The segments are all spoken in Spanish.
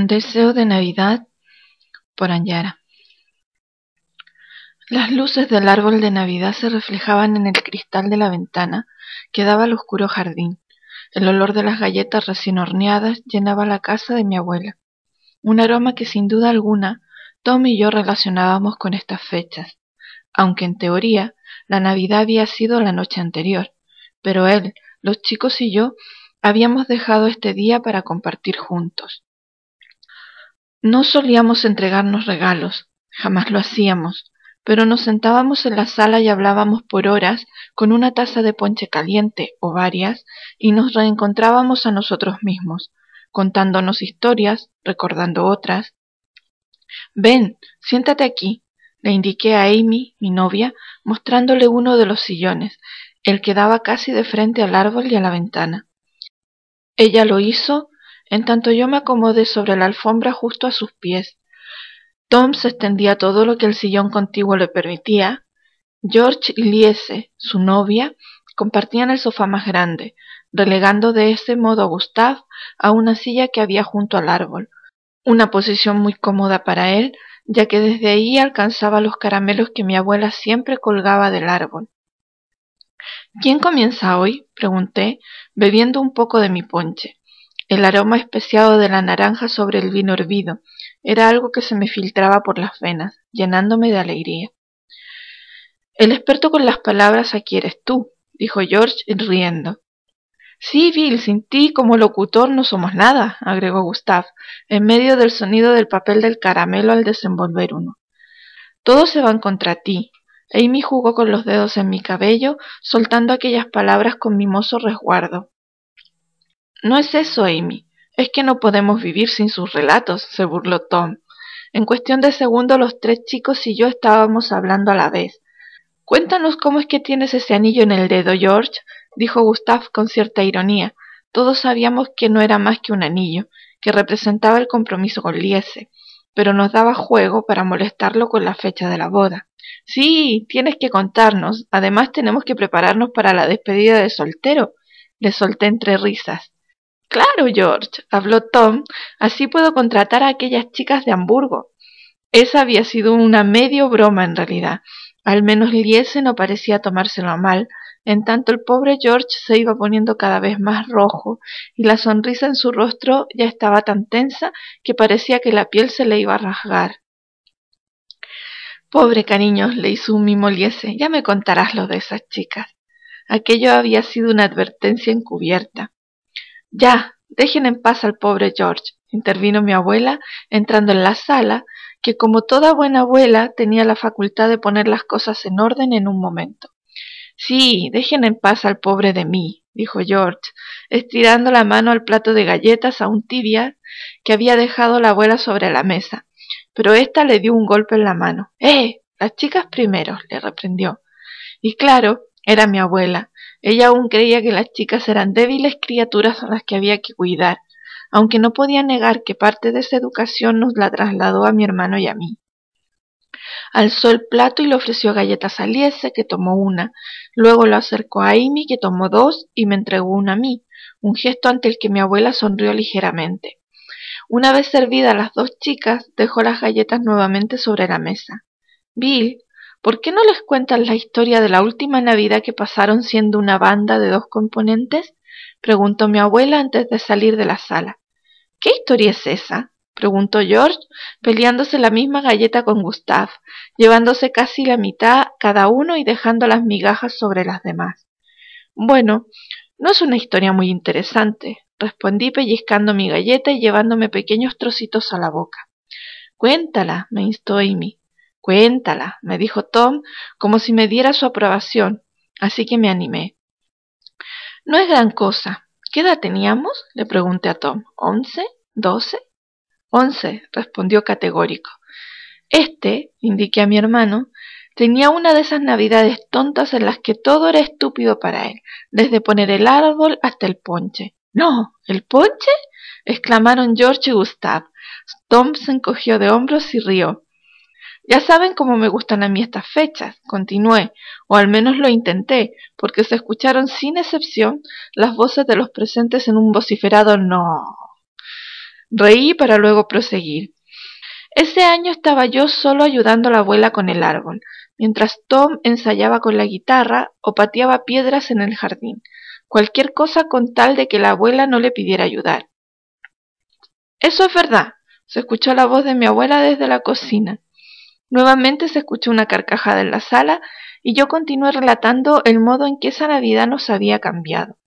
Deseo de Navidad por Anyara. Las luces del árbol de Navidad se reflejaban en el cristal de la ventana que daba al oscuro jardín. El olor de las galletas recién horneadas llenaba la casa de mi abuela, un aroma que sin duda alguna Tom y yo relacionábamos con estas fechas, aunque en teoría la Navidad había sido la noche anterior, pero él, los chicos y yo habíamos dejado este día para compartir juntos. No solíamos entregarnos regalos, jamás lo hacíamos, pero nos sentábamos en la sala y hablábamos por horas con una taza de ponche caliente o varias y nos reencontrábamos a nosotros mismos, contándonos historias, recordando otras. Ven, siéntate aquí, le indiqué a Amy, mi novia, mostrándole uno de los sillones, el que daba casi de frente al árbol y a la ventana. Ella lo hizo, en tanto yo me acomodé sobre la alfombra justo a sus pies. Tom se extendía todo lo que el sillón contiguo le permitía. George y Liese, su novia, compartían el sofá más grande, relegando de ese modo a Gustav a una silla que había junto al árbol, una posición muy cómoda para él, ya que desde ahí alcanzaba los caramelos que mi abuela siempre colgaba del árbol. ¿Quién comienza hoy?, pregunté, bebiendo un poco de mi ponche. El aroma especiado de la naranja sobre el vino hervido era algo que se me filtraba por las venas, llenándome de alegría. El experto con las palabras aquí eres tú, dijo George riendo. Sí, Bill, sin ti como locutor no somos nada, agregó Gustav, en medio del sonido del papel del caramelo al desenvolver uno. Todos se van contra ti. Amy jugó con los dedos en mi cabello, soltando aquellas palabras con mimoso resguardo. No es eso, Amy. Es que no podemos vivir sin sus relatos, se burló Tom. En cuestión de segundos los tres chicos y yo estábamos hablando a la vez. Cuéntanos cómo es que tienes ese anillo en el dedo, George, dijo Gustav con cierta ironía. Todos sabíamos que no era más que un anillo, que representaba el compromiso con Liese, pero nos daba juego para molestarlo con la fecha de la boda. Sí, tienes que contarnos. Además tenemos que prepararnos para la despedida de soltero, le solté entre risas. Claro, George, habló Tom, así puedo contratar a aquellas chicas de Hamburgo. Esa había sido una medio broma en realidad. Al menos Liese no parecía tomárselo a mal, en tanto el pobre George se iba poniendo cada vez más rojo y la sonrisa en su rostro ya estaba tan tensa que parecía que la piel se le iba a rasgar. Pobre cariño, le hizo un mimo Liese, ya me contarás lo de esas chicas. Aquello había sido una advertencia encubierta. Ya, dejen en paz al pobre George, intervino mi abuela, entrando en la sala, que como toda buena abuela tenía la facultad de poner las cosas en orden en un momento. Sí, dejen en paz al pobre de mí, dijo George, estirando la mano al plato de galletas aún tibias que había dejado la abuela sobre la mesa, pero ésta le dio un golpe en la mano. Las chicas primero, le reprendió. Y claro, era mi abuela. Ella aún creía que las chicas eran débiles criaturas a las que había que cuidar, aunque no podía negar que parte de esa educación nos la trasladó a mi hermano y a mí. Alzó el plato y le ofreció galletas a Liese, que tomó una, luego lo acercó a Amy, que tomó dos, y me entregó una a mí, un gesto ante el que mi abuela sonrió ligeramente. Una vez servidas las dos chicas, dejó las galletas nuevamente sobre la mesa. Bill, ¿por qué no les cuentas la historia de la última Navidad que pasaron siendo una banda de dos componentes?, preguntó mi abuela antes de salir de la sala. ¿Qué historia es esa?, preguntó George, peleándose la misma galleta con Gustav, llevándose casi la mitad cada uno y dejando las migajas sobre las demás. Bueno, no es una historia muy interesante, respondí pellizcando mi galleta y llevándome pequeños trocitos a la boca. Cuéntala, me instó Amy. Cuéntala, me dijo Tom, como si me diera su aprobación, así que me animé. No es gran cosa. ¿Qué edad teníamos?, le pregunté a Tom. ¿11? ¿12? 11, respondió categórico. Indiqué a mi hermano, tenía una de esas navidades tontas en las que todo era estúpido para él, desde poner el árbol hasta el ponche. ¿No? ¿El ponche?, exclamaron George y Gustav. Tom se encogió de hombros y rió. Ya saben cómo me gustan a mí estas fechas, continué, o al menos lo intenté, porque se escucharon sin excepción las voces de los presentes en un vociferado no. Reí para luego proseguir. Ese año estaba yo solo ayudando a la abuela con el árbol, mientras Tom ensayaba con la guitarra o pateaba piedras en el jardín, cualquier cosa con tal de que la abuela no le pidiera ayudar. Eso es verdad, se escuchó la voz de mi abuela desde la cocina. Nuevamente se escuchó una carcajada en la sala y yo continué relatando el modo en que esa Navidad nos había cambiado.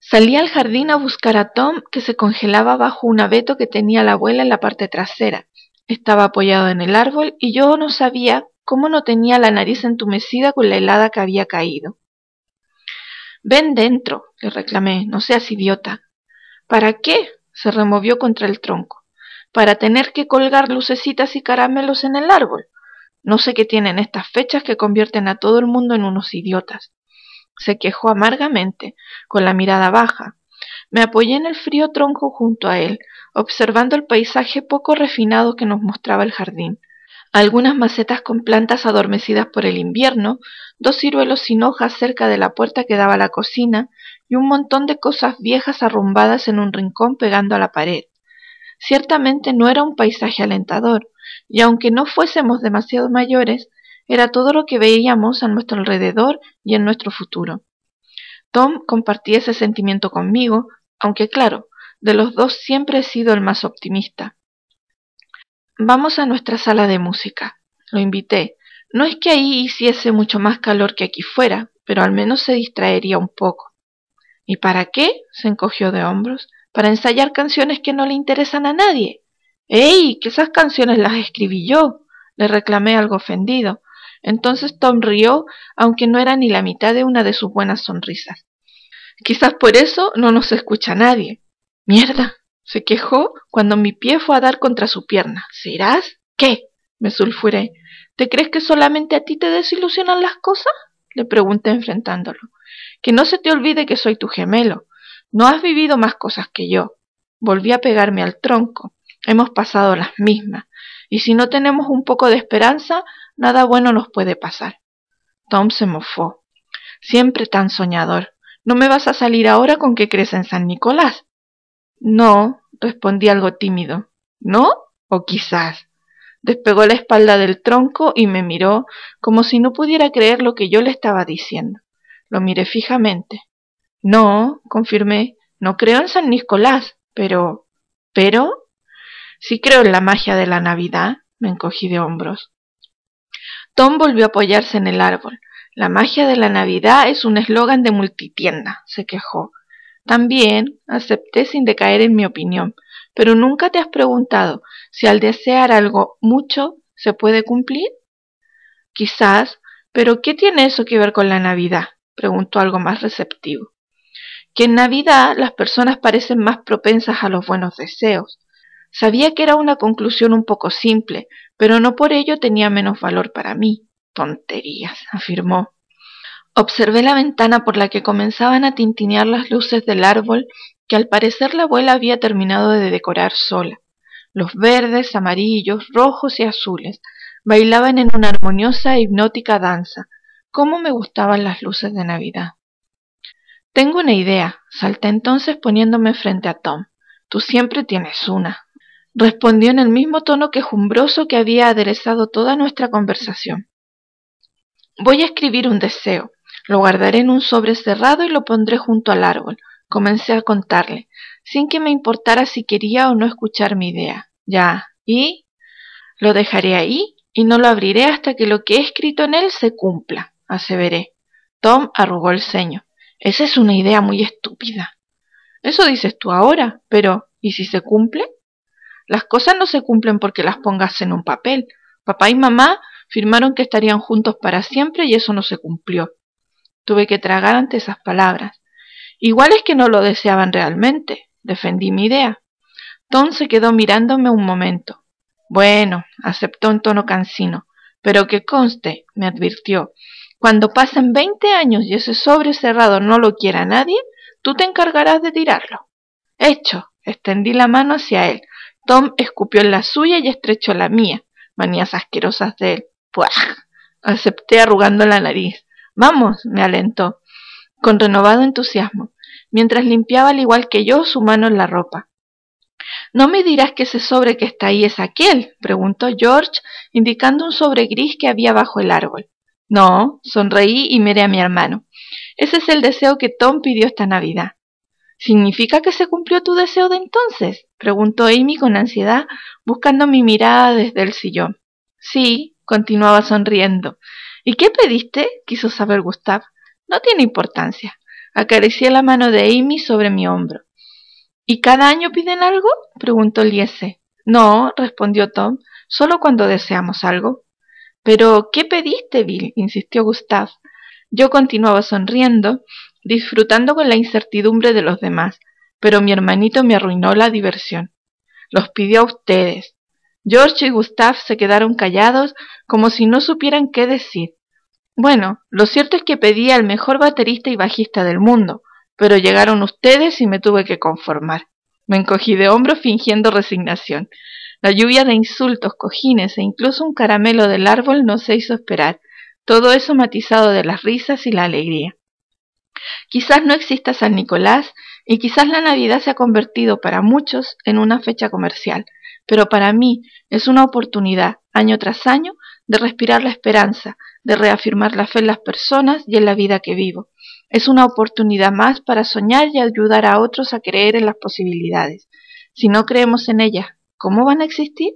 Salí al jardín a buscar a Tom, que se congelaba bajo un abeto que tenía la abuela en la parte trasera. Estaba apoyado en el árbol y yo no sabía cómo no tenía la nariz entumecida con la helada que había caído. «Ven dentro», le reclamé, «no seas idiota». «¿Para qué?», se removió contra el tronco. «Para tener que colgar lucecitas y caramelos en el árbol. No sé qué tienen estas fechas que convierten a todo el mundo en unos idiotas». Se quejó amargamente, con la mirada baja. Me apoyé en el frío tronco junto a él, observando el paisaje poco refinado que nos mostraba el jardín. Algunas macetas con plantas adormecidas por el invierno, 2 ciruelos sin hojas cerca de la puerta que daba a la cocina y un montón de cosas viejas arrumbadas en un rincón pegando a la pared. Ciertamente no era un paisaje alentador, y aunque no fuésemos demasiado mayores, era todo lo que veíamos a nuestro alrededor y en nuestro futuro. Tom compartía ese sentimiento conmigo, aunque claro, de los dos siempre he sido el más optimista. «Vamos a nuestra sala de música», lo invité. No es que ahí hiciese mucho más calor que aquí fuera, pero al menos se distraería un poco. «¿Y para qué?», se encogió de hombros. «Para ensayar canciones que no le interesan a nadie». «¡Ey! Que esas canciones las escribí yo», le reclamé algo ofendido. Entonces Tom rió, aunque no era ni la mitad de una de sus buenas sonrisas. «Quizás por eso no nos escucha nadie». «¡Mierda!», se quejó cuando mi pie fue a dar contra su pierna. «¿Serás? ¿Qué?», me sulfuré. «¿Te crees que solamente a ti te desilusionan las cosas?», le pregunté enfrentándolo. «Que no se te olvide que soy tu gemelo. No has vivido más cosas que yo». Volví a pegarme al tronco. Hemos pasado las mismas, y si no tenemos un poco de esperanza, nada bueno nos puede pasar. Tom se mofó. «Siempre tan soñador. ¿No me vas a salir ahora con que crees en San Nicolás?» «No», respondí algo tímido. «¿No? O quizás». Despegó la espalda del tronco y me miró como si no pudiera creer lo que yo le estaba diciendo. Lo miré fijamente. «No», confirmé, «no creo en San Nicolás, pero...» «¿Pero?» «Sí creo en la magia de la Navidad», me encogí de hombros. Tom volvió a apoyarse en el árbol. «La magia de la Navidad es un eslogan de multitienda», se quejó. También acepté sin decaer en mi opinión, pero ¿nunca te has preguntado si al desear algo mucho se puede cumplir? Quizás, pero ¿qué tiene eso que ver con la Navidad?, preguntó algo más receptivo. Que en Navidad las personas parecen más propensas a los buenos deseos. Sabía que era una conclusión un poco simple, pero no por ello tenía menos valor para mí. «Tonterías», afirmó. Observé la ventana por la que comenzaban a tintinear las luces del árbol que al parecer la abuela había terminado de decorar sola. Los verdes, amarillos, rojos y azules bailaban en una armoniosa e hipnótica danza. ¿Cómo me gustaban las luces de Navidad! «Tengo una idea», salté entonces poniéndome frente a Tom. «Tú siempre tienes una», respondió en el mismo tono quejumbroso que había aderezado toda nuestra conversación. «Voy a escribir un deseo. Lo guardaré en un sobre cerrado y lo pondré junto al árbol». Comencé a contarle, sin que me importara si quería o no escuchar mi idea. «Ya, ¿y?» «Lo dejaré ahí y no lo abriré hasta que lo que he escrito en él se cumpla», aseveré. Tom arrugó el ceño. «Esa es una idea muy estúpida». «Eso dices tú ahora, pero ¿y si se cumple?» «Las cosas no se cumplen porque las pongas en un papel. Papá y mamá firmaron que estarían juntos para siempre y eso no se cumplió». Tuve que tragar ante esas palabras. «Igual es que no lo deseaban realmente», defendí mi idea. Tom se quedó mirándome un momento. «Bueno», aceptó en tono cansino, «pero que conste», me advirtió, «cuando pasen 20 años y ese sobre cerrado no lo quiera nadie, tú te encargarás de tirarlo». «Hecho», extendí la mano hacia él. Tom escupió en la suya y estrechó la mía. Manías asquerosas de él. «Puah», acepté arrugando la nariz. «Vamos», me alentó, con renovado entusiasmo, mientras limpiaba al igual que yo su mano en la ropa. ¿No me dirás que ese sobre que está ahí es aquel?, preguntó George, indicando un sobre gris que había bajo el árbol. No, sonreí y miré a mi hermano. Ese es el deseo que Tom pidió esta Navidad. ¿Significa que se cumplió tu deseo de entonces?, preguntó Amy con ansiedad, buscando mi mirada desde el sillón. Sí, continuaba sonriendo. ¿Y qué pediste?, quiso saber Gustav. No tiene importancia. Acaricié la mano de Amy sobre mi hombro. ¿Y cada año piden algo?, preguntó Liese. No, respondió Tom, solo cuando deseamos algo. ¿Pero qué pediste, Bill?, insistió Gustav. Yo continuaba sonriendo, disfrutando con la incertidumbre de los demás, pero mi hermanito me arruinó la diversión. Los pidió a ustedes. George y Gustav se quedaron callados como si no supieran qué decir. Bueno, lo cierto es que pedí al mejor baterista y bajista del mundo, pero llegaron ustedes y me tuve que conformar. Me encogí de hombros fingiendo resignación. La lluvia de insultos, cojines e incluso un caramelo del árbol no se hizo esperar, todo eso matizado de las risas y la alegría. Quizás no exista San Nicolás y quizás la Navidad se ha convertido para muchos en una fecha comercial, pero para mí es una oportunidad, año tras año, de respirar la esperanza, de reafirmar la fe en las personas y en la vida que vivo. Es una oportunidad más para soñar y ayudar a otros a creer en las posibilidades. Si no creemos en ellas, ¿cómo van a existir?